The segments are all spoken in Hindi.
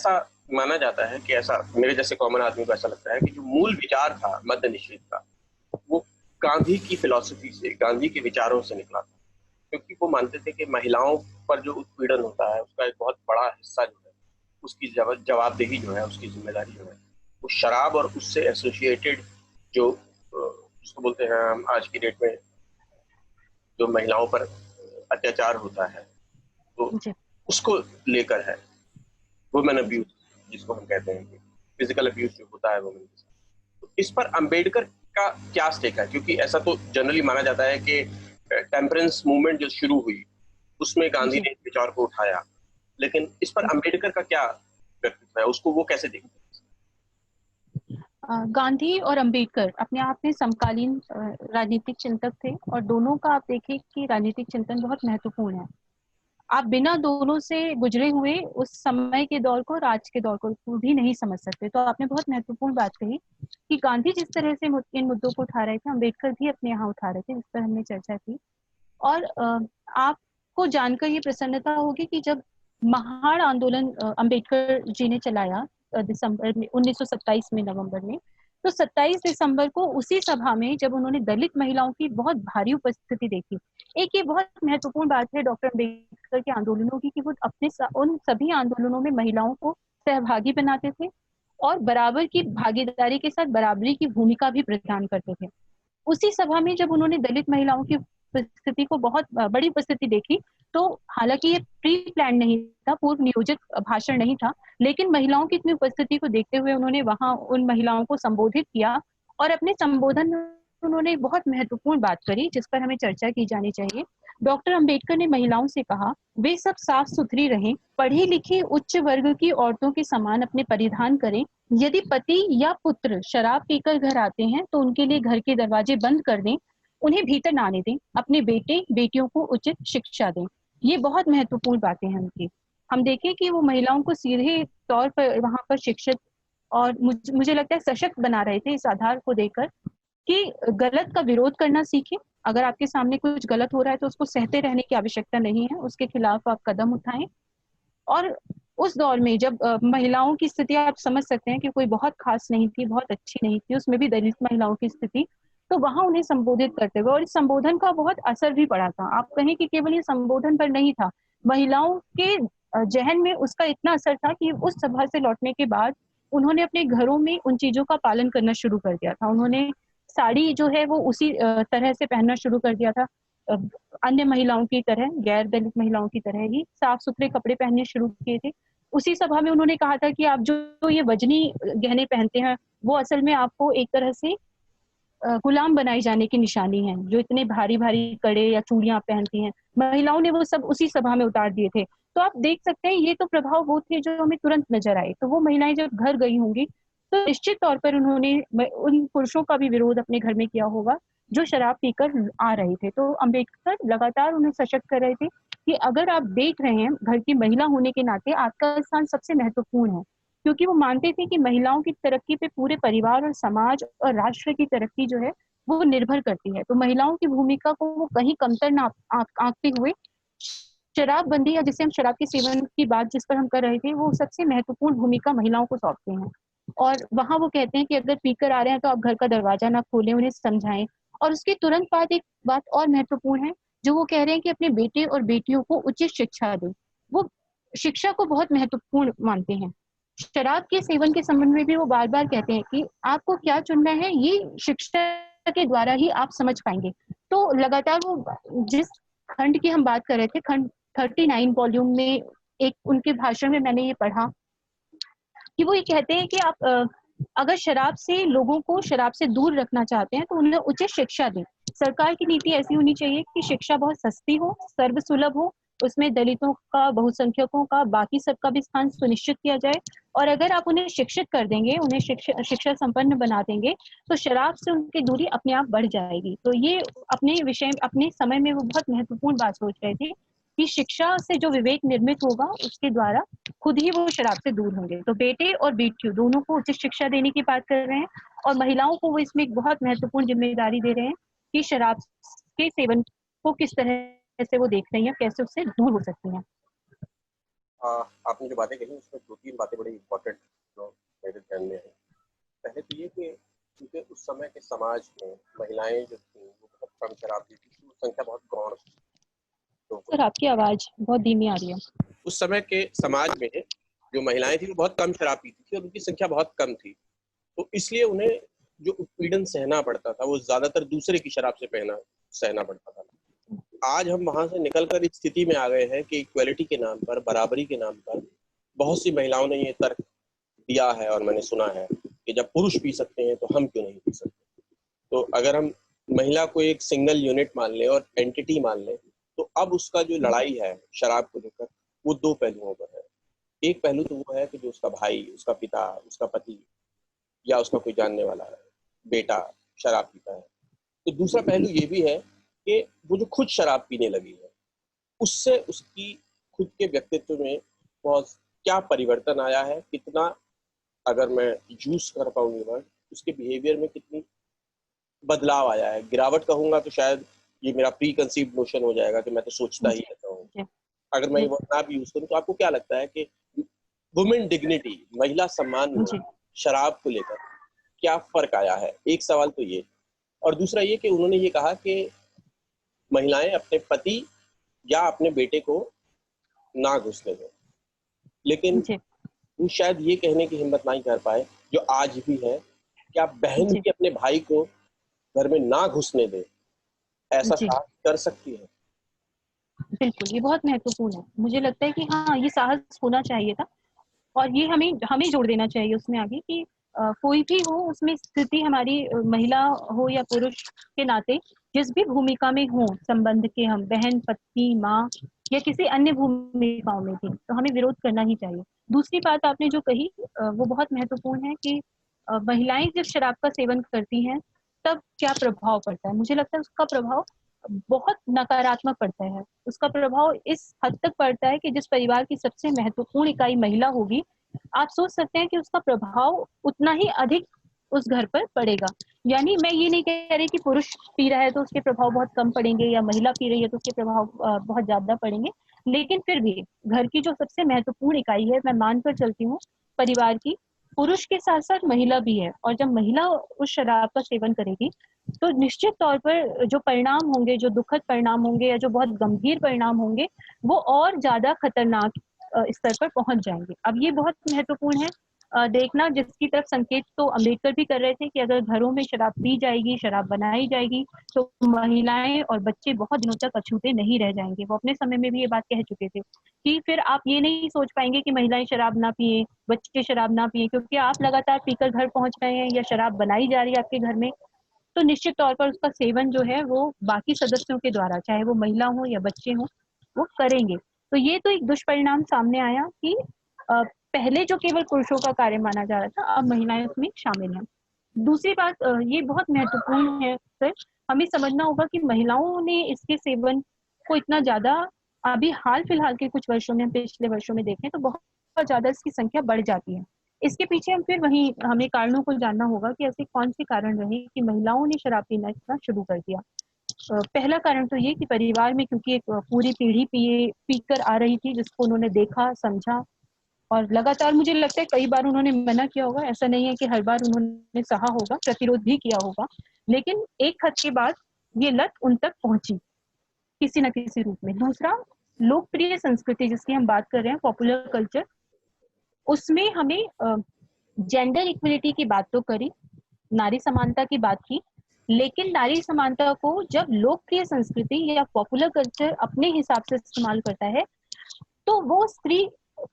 ऐसा माना जाता है कि ऐसा मेरे जैसे कॉमन आदमी को ऐसा लगता है कि जो मूल विचार था मद्य निषेध का, वो गांधी की फिलॉसफी से, गांधी के विचारों से निकला था। क्योंकि वो मानते थे कि महिलाओं पर जो उत्पीड़न होता है उसका एक बहुत बड़ा हिस्सा जो है, उसकी जवाबदेही जो है, उसकी जिम्मेदारी जो है, वो शराब और उससे एसोसिएटेड जो जिसको बोलते हैं हम आज की डेट में जो महिलाओं पर अत्याचार होता है, तो उसको लेकर है। वुमेन अब्यूज जिसको हम कहते हैं, फिजिकल अब्यूज जो होता है वुमेन के साथ, तो इस पर अंबेडकर का क्या स्टेक है? क्योंकि ऐसा तो जनरली माना जाता है कि टेम्परेंस मूवमेंट जो शुरू हुई उसमें गांधी ने इस विचार को उठाया, लेकिन इस पर अंबेडकर का क्या व्यक्तित्व है, उसको वो कैसे देखते हैं? गांधी और अंबेडकर अपने आप में समकालीन राजनीतिक चिंतक थे, और दोनों का आप देखें कि राजनीतिक चिंतन बहुत महत्वपूर्ण है। आप बिना दोनों से गुजरे हुए उस समय के दौर को, आज के दौर को भी नहीं समझ सकते। तो आपने बहुत महत्वपूर्ण बात कही कि गांधी जिस तरह से इन मुद्दों को उठा रहे थे, अंबेडकर भी अपने यहाँ उठा रहे थे, जिस पर हमने चर्चा की। और आपको जानकर ये प्रसन्नता होगी कि जब महाड़ आंदोलन अंबेडकर जी ने चलाया दिसंबर में 1927 में, नवंबर में, तो 27 दिसंबर को उसी सभा में जब उन्होंने दलित महिलाओं की बहुत भारी उपस्थिति देखी। एक ये बहुत महत्वपूर्ण बात है डॉक्टर अंबेडकर के आंदोलनों की कि वो अपने उन सभी आंदोलनों में महिलाओं को सहभागी बनाते थे और बराबर की भागीदारी के साथ बराबरी की भूमिका भी प्रदान करते थे। उसी सभा में जब उन्होंने दलित महिलाओं की उपस्थिति को, बहुत बड़ी उपस्थिति देखी, तो हालांकि ये प्री प्लान नहीं था, पूर्व नियोजित भाषण नहीं था, लेकिन महिलाओं की इतनी उपस्थिति को देखते हुए उन्होंने वहां उन महिलाओं को संबोधित किया। और अपने संबोधन में उन्होंने बहुत महत्वपूर्ण बात करी जिस पर हमें चर्चा की जानी चाहिए। डॉक्टर अंबेडकर ने महिलाओं से कहा, वे सब साफ सुथरी रहें, पढ़ी लिखी उच्च वर्ग की औरतों के समान अपने परिधान करें, यदि पति या पुत्र शराब पीकर घर आते हैं तो उनके लिए घर के दरवाजे बंद कर दें, उन्हें भीतर ना आने दें, अपने बेटे बेटियों को उचित शिक्षा दें। ये बहुत महत्वपूर्ण बातें हैं उनकी। हम देखें कि वो महिलाओं को सीधे तौर पर वहां पर शिक्षित और मुझे लगता है सशक्त बना रहे थे, इस आधार को देकर कि गलत का विरोध करना सीखें। अगर आपके सामने कुछ गलत हो रहा है तो उसको सहते रहने की आवश्यकता नहीं है, उसके खिलाफ आप कदम उठाएं। और उस दौर में जब महिलाओं की स्थिति आप समझ सकते हैं कि कोई बहुत खास नहीं थी, बहुत अच्छी नहीं थी, उसमें भी दलित महिलाओं की स्थिति, तो वहां उन्हें संबोधित करते हुए, और इस संबोधन का बहुत असर भी पड़ा था। आप कहें कि केवल ये संबोधन पर नहीं था, महिलाओं के जहन में उसका इतना असर था कि उस सभा से लौटने के बाद उन्होंने अपने घरों में उन चीजों का पालन करना शुरू कर दिया था। उन्होंने साड़ी जो है वो उसी तरह से पहनना शुरू कर दिया था, अन्य महिलाओं की तरह, गैर दलित महिलाओं की तरह ही साफ सुथरे कपड़े पहनने शुरू किए थे। उसी सभा में उन्होंने कहा था कि आप जो ये वजनी गहने पहनते हैं वो असल में आपको एक तरह से गुलाम बनाए जाने की निशानी है। जो इतने भारी भारी कड़े या चूड़ियां पहनती हैं, महिलाओं ने वो सब उसी सभा में उतार दिए थे। तो आप देख सकते हैं ये तो प्रभाव वो थे जो हमें तुरंत नजर आए। तो वो महिलाएं जब घर गई होंगी तो निश्चित तौर पर उन्होंने उन पुरुषों का भी विरोध अपने घर में किया होगा जो शराब पीकर आ रहे थे। तो अंबेडकर लगातार उन्हें सशक्त कर रहे थे कि अगर आप देख रहे हैं, घर की महिला होने के नाते आपका स्थान सबसे महत्वपूर्ण है, क्योंकि वो मानते थे कि महिलाओं की तरक्की पे पूरे परिवार और समाज और राष्ट्र की तरक्की जो है वो निर्भर करती है। तो महिलाओं की भूमिका को वो कहीं कमतर ना आंकते हुए शराबबंदी, या जिसे हम शराब के सेवन की बात जिस पर हम कर रहे थे, वो सबसे महत्वपूर्ण भूमिका महिलाओं को सौंपते हैं। और वहां वो कहते हैं कि अगर पीकर आ रहे हैं तो आप घर का दरवाजा ना खोलें, उन्हें समझाएं। और उसके तुरंत बाद एक बात और महत्वपूर्ण है जो वो कह रहे हैं कि अपने बेटे और बेटियों को उचित शिक्षा दें। वो शिक्षा को बहुत महत्वपूर्ण मानते हैं। शराब के सेवन के संबंध में भी वो बार बार कहते हैं कि आपको क्या चुनना है ये शिक्षा के द्वारा ही आप समझ पाएंगे। तो लगातार वो जिस खंड की हम बात कर रहे थे, खंड 39 वॉल्यूम में, एक उनके भाषण में मैंने ये पढ़ा कि वो ये कहते हैं कि आप अगर शराब से, लोगों को शराब से दूर रखना चाहते हैं तो उन्हें उचित शिक्षा दें। सरकार की नीति ऐसी होनी चाहिए कि शिक्षा बहुत सस्ती हो, सर्वसुलभ हो, उसमें दलितों का, बहुसंख्यकों का, बाकी सबका भी स्थान सुनिश्चित किया जाए। और अगर आप उन्हें शिक्षित कर देंगे, उन्हें शिक्षा संपन्न बना देंगे, तो शराब से उनकी दूरी अपने आप बढ़ जाएगी। तो ये अपने विषय, अपने समय में वो बहुत महत्वपूर्ण बात सोच रहे थे कि शिक्षा से जो विवेक निर्मित होगा उसके द्वारा खुद ही वो शराब से दूर होंगे। तो बेटे और बेटियों दोनों को उचित शिक्षा देने की बात कर रहे हैं, और महिलाओं को वो इसमें एक बहुत महत्वपूर्ण जिम्मेदारी दे रहे हैं कि शराब के सेवन को किस तरह से वो देख रही हैं, कैसे उससे दूर हो सकती हैं। आपने जो बातें कही उसमें 2-3 बातें बड़ी इम्पोर्टेंट जो मेरे ध्यान में आई। पहले तो ये कि क्योंकि उस समय के समाज में महिलाएं जो थी वो बहुत कम शराब पीती थी, वो संख्या बहुत गौण थी। तो सर आपकी आवाज बहुत धीमी आ रही है। उस समय के समाज में जो महिलाएं थी वो बहुत कम शराब पीती थी और उनकी संख्या बहुत कम थी, तो इसलिए उन्हें जो उत्पीड़न सहना पड़ता था वो ज्यादातर दूसरे की शराब से सहना पड़ता था। आज हम वहां से निकलकर इस स्थिति में आ गए हैं कि इक्वलिटी के नाम पर, बराबरी के नाम पर बहुत सी महिलाओं ने ये तर्क दिया है और मैंने सुना है कि जब पुरुष पी सकते हैं तो हम क्यों नहीं पी सकते। तो अगर हम महिला को एक सिंगल यूनिट मान लें और एंटिटी मान लें, तो अब उसका जो लड़ाई है शराब को लेकर वो 2 पहलुओं पर है। एक पहलू तो वो है कि जो उसका भाई, उसका पिता, उसका पति या उसका कोई जानने वाला है, बेटा शराब पीता है। तो दूसरा पहलू ये भी है कि वो जो खुद शराब पीने लगी है उससे उसकी खुद के व्यक्तित्व में बहुत क्या परिवर्तन आया है, कितना, अगर मैं यूज कर पाऊंगी वर्ड, उसके बिहेवियर में कितनी बदलाव आया है। गिरावट कहूंगा तो शायद ये मेरा प्री कंसीव्ड नोशन हो जाएगा कि मैं तो सोचता ही रहता हूँ। अगर मैं ये वर्ड ना भी यूज करूँ तो आपको क्या लगता है कि वुमेन डिग्निटी, महिला सम्मान में शराब को लेकर क्या फर्क आया है? एक सवाल तो ये, और दूसरा ये कि उन्होंने ये कहा कि महिलाएं अपने पति या अपने बेटे को ना घुसने दें, लेकिन वो शायद ये कहने की हिम्मत नहीं कर पाए जो आज भी है कि आप बहन भी अपने भाई को घर में ना घुसने दे, ऐसा साहस कर सकती है? बिल्कुल, ये बहुत महत्वपूर्ण है। मुझे लगता है कि हाँ, ये साहस होना चाहिए था और ये हमें जोड़ देना चाहिए उसमें आगे कि कोई भी हो उसमें स्थिति हमारी महिला हो या पुरुष के नाते जिस भी भूमिका में हो संबंध के, हम बहन, पत्नी, माँ या किसी अन्य भूमिकाओं में भी, तो हमें विरोध करना ही चाहिए। दूसरी बात आपने जो कही वो बहुत महत्वपूर्ण है कि महिलाएं जब शराब का सेवन करती हैं तब क्या प्रभाव पड़ता है। मुझे लगता है उसका प्रभाव बहुत नकारात्मक पड़ता है। उसका प्रभाव इस हद तक पड़ता है कि जिस परिवार की सबसे महत्वपूर्ण इकाई महिला होगी, आप सोच सकते हैं कि उसका प्रभाव उतना ही अधिक उस घर पर पड़ेगा। यानी मैं ये नहीं कह रही कि पुरुष पी रहा है तो उसके प्रभाव बहुत कम पड़ेंगे या महिला पी रही है तो उसके प्रभाव बहुत ज्यादा पड़ेंगे, लेकिन फिर भी घर की जो सबसे महत्वपूर्ण इकाई है, मैं मानकर चलती हूँ परिवार की, पुरुष के साथ साथ महिला भी है। और जब महिला उस शराब का सेवन करेगी तो निश्चित तौर पर जो परिणाम होंगे, जो दुखद परिणाम होंगे या जो बहुत गंभीर परिणाम होंगे, वो और ज्यादा खतरनाक स्तर पर पहुंच जाएंगे। अब ये बहुत महत्वपूर्ण है देखना, जिसकी तरफ संकेत तो अम्बेडकर भी कर रहे थे कि अगर घरों में शराब पी जाएगी, शराब बनाई जाएगी, तो महिलाएं और बच्चे बहुत दिनों तक अछूते नहीं रह जाएंगे। वो अपने समय में भी ये बात कह चुके थे कि फिर आप ये नहीं सोच पाएंगे कि महिलाएं शराब ना पिए, बच्चे शराब ना पिए, क्योंकि आप लगातार पीकर घर पहुंच रहे हैं या शराब बनाई जा रही है आपके घर में, तो निश्चित तौर पर उसका सेवन जो है वो बाकी सदस्यों के द्वारा, चाहे वो महिला हो या बच्चे हो, वो करेंगे। तो ये तो एक दुष्परिणाम सामने आया कि पहले जो केवल पुरुषों का कार्य माना जा रहा था, अब महिलाएं उसमें शामिल हैं। दूसरी बात ये बहुत महत्वपूर्ण है सर, हमें समझना होगा कि महिलाओं ने इसके सेवन को इतना ज्यादा, अभी हाल फिलहाल के कुछ वर्षों में, पिछले वर्षों में देखें तो बहुत ज्यादा इसकी संख्या बढ़ जाती है। इसके पीछे हम फिर वही हमें कारणों को जानना होगा कि ऐसे कौन से कारण रहे कि महिलाओं ने शराब पीना इतना शुरू कर दिया। पहला कारण तो ये कि परिवार में क्योंकि एक पूरी पीढ़ी पीकर आ रही थी, जिसको उन्होंने देखा, समझा और लगातार, मुझे लगता है कई बार उन्होंने मना किया होगा, ऐसा नहीं है कि हर बार उन्होंने सहा होगा, प्रतिरोध भी किया होगा, लेकिन एक हद के बाद ये लत उन तक पहुंची किसी न किसी रूप में। दूसरा, लोकप्रिय संस्कृति जिसकी हम बात कर रहे हैं, पॉपुलर कल्चर, उसमें हमें जेंडर इक्वलिटी की बात तो करी, नारी समानता की बात की, लेकिन नारी समानता को जब लोकप्रिय संस्कृति या पॉपुलर कल्चर अपने हिसाब से इस्तेमाल करता है तो वो स्त्री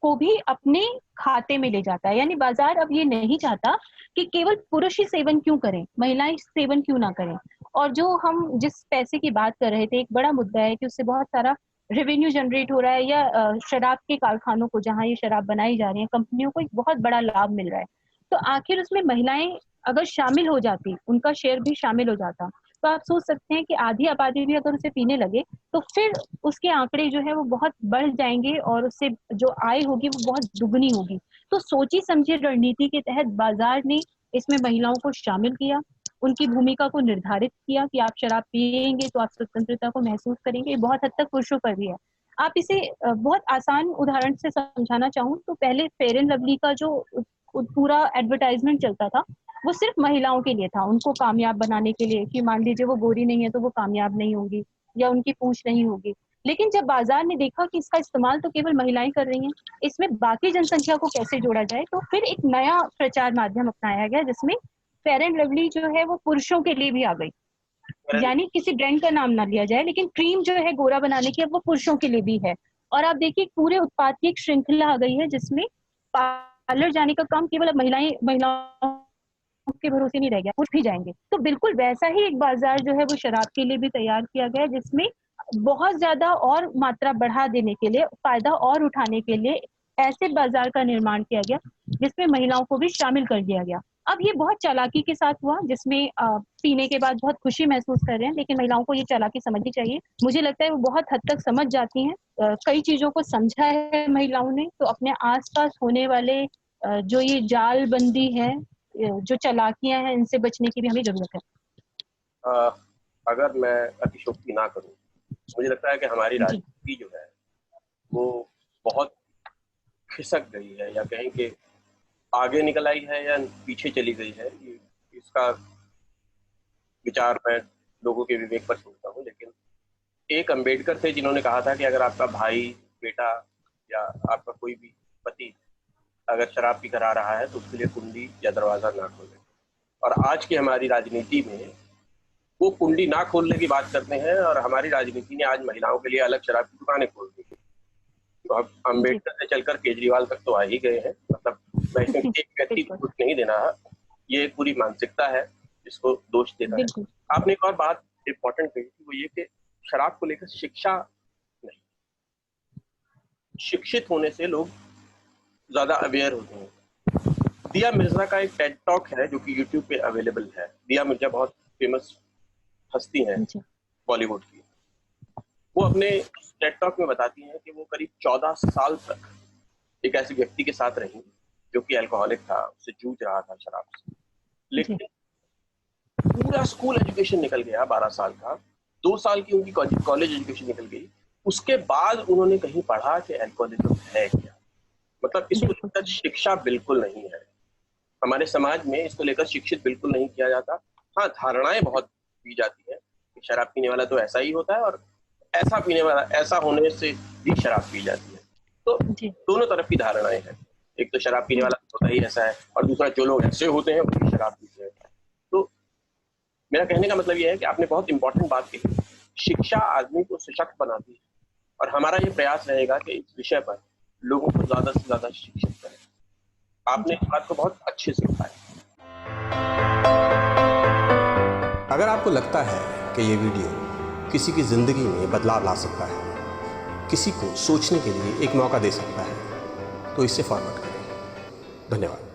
को भी अपने खाते में ले जाता है। यानी बाजार अब ये नहीं चाहता कि केवल पुरुष ही सेवन क्यों करें, महिलाएं सेवन क्यों ना करें। और जो हम जिस पैसे की बात कर रहे थे, एक बड़ा मुद्दा है कि उससे बहुत सारा रेवेन्यू जनरेट हो रहा है, या शराब के कारखानों को, जहां ये शराब बनाई जा रही है, कंपनियों को एक बहुत बड़ा लाभ मिल रहा है। तो आखिर उसमें महिलाएं अगर शामिल हो जाती, उनका शेयर भी शामिल हो जाता, तो आप सोच सकते हैं कि आधी आबादी भी अगर उसे पीने लगे तो फिर उसके आंकड़े जो है वो बहुत बढ़ जाएंगे और उससे जो आय होगी वो बहुत दुगनी होगी। तो सोची समझी रणनीति के तहत बाजार ने इसमें महिलाओं को शामिल किया, उनकी भूमिका को निर्धारित किया कि आप शराब पिएंगे तो आप स्वतंत्रता को महसूस करेंगे। बहुत हद तक पुरुषों पर भी है। आप इसे बहुत आसान उदाहरण से समझाना चाहूँ तो पहले फेयर एंड लवली का जो पूरा एडवर्टाइजमेंट चलता था वो सिर्फ महिलाओं के लिए था, उनको कामयाब बनाने के लिए कि मान लीजिए वो गोरी नहीं है तो वो कामयाब नहीं होगी या उनकी पूंछ नहीं होगी। लेकिन जब बाजार ने देखा कि इसका इस्तेमाल तो केवल महिलाएं कर रही हैं, इसमें बाकी जनसंख्या को कैसे जोड़ा जाए, तो फिर एक नया प्रचार माध्यम अपनाया गया जिसमें फेयर एंड लवली जो है वो पुरुषों के लिए भी आ गई। यानी किसी ब्रांड का नाम ना लिया जाए, लेकिन क्रीम जो है गोरा बनाने की अब वो पुरुषों के लिए भी है। और आप देखिए पूरे उत्पाद की एक श्रृंखला आ गई है जिसमें पार्लर जाने का काम केवल अब महिलाओं के भरोसे नहीं रह गया, पुरुष भी जाएंगे। तो बिल्कुल वैसा ही एक बाजार जो है वो शराब के लिए भी तैयार किया गया है, जिसमें बहुत ज्यादा और मात्रा बढ़ा देने के लिए, फायदा और उठाने के लिए ऐसे बाजार का निर्माण किया गया जिसमें महिलाओं को भी शामिल कर दिया गया। अब ये बहुत चालाकी के साथ हुआ, जिसमें पीने के बाद बहुत खुशी महसूस कर रहे हैं, लेकिन महिलाओं को ये चालाकी समझनी चाहिए। मुझे लगता है वो बहुत हद तक समझ जाती हैं। कई चीजों को समझा है महिलाओं ने, तो अपने आसपास होने वाले जो ये जालबंदी है, जो चालाकियां हैं, इनसे बचने की भी हमें जरूरत है। अगर मैं अतिशयोक्ति ना करूं, मुझे लगता है कि हमारी राजनीति जो है वो बहुत खिसक गई है, या कहें कि आगे निकल आई है या पीछे चली गई है। इसका विचार मैं लोगों के विवेक पर छोड़ता हूँ, लेकिन एक अम्बेडकर थे जिन्होंने कहा था कि अगर आपका भाई, बेटा या आपका कोई भी पति अगर शराब पी कर आ रहा है तो उसके लिए कुंडी या दरवाजा ना खोलें। और आज की हमारी राजनीति में वो कुंडी ना खोलने की बात करते हैं, और हमारी राजनीति ने आज महिलाओं के लिए अलग शराब की दुकानें खोल दी। तो अब अम्बेडकर से चलकर केजरीवाल तक तो आ ही गए हैं। मतलब मैं इसमें एक व्यक्ति को कुछ नहीं देना, ये पूरी मानसिकता है जिसको दोष देना है। आपने एक और बात इम्पोर्टेंट कही थी, वो ये कि शराब को लेकर शिक्षा नहीं, शिक्षित होने से लोग ज्यादा अवेयर होते हैं। दिया मिर्जा का एक टेड टॉक है जो कि यूट्यूब पे अवेलेबल है। दिया मिर्जा बहुत फेमस हस्ती हैं बॉलीवुड की। वो अपने टेड टॉक में बताती हैं कि वो करीब 14 साल तक एक ऐसे व्यक्ति के साथ रही जो कि अल्कोहलिक था, उससे जूझ रहा था शराब से। लेकिन पूरा स्कूल एजुकेशन निकल गया 12 साल का, 2 साल की उनकी कॉलेज एजुकेशन निकल गई। उसके बाद उन्होंने कहीं पढ़ा कि अल्कोहलिज्म है क्या। मतलब इसको लेकर शिक्षा बिल्कुल नहीं है हमारे समाज में, इसको लेकर शिक्षित बिल्कुल नहीं किया जाता। हाँ, धारणाएं बहुत दी जाती है कि शराब पीने वाला तो ऐसा ही होता है, और ऐसा पीने वाला, ऐसा होने से भी शराब पी जाती है। तो दोनों तरफ की धारणाएं हैं। एक तो शराब पीने वाला होता ही ऐसा है, और दूसरा जो लोग ऐसे होते हैं वो भी शराब पीते हैं। तो मेरा कहने का मतलब यह है कि आपने बहुत इंपॉर्टेंट बात कही, शिक्षा आदमी को सशक्त बनाती है, और हमारा ये प्रयास रहेगा कि इस विषय पर लोगों को ज्यादा से ज्यादा शिक्षित करें। आपने इस बात को बहुत अच्छे से उठाया। अगर आपको लगता है कि ये वीडियो किसी की ज़िंदगी में बदलाव ला सकता है, किसी को सोचने के लिए एक मौका दे सकता है, तो इसे फॉरवर्ड करें। धन्यवाद।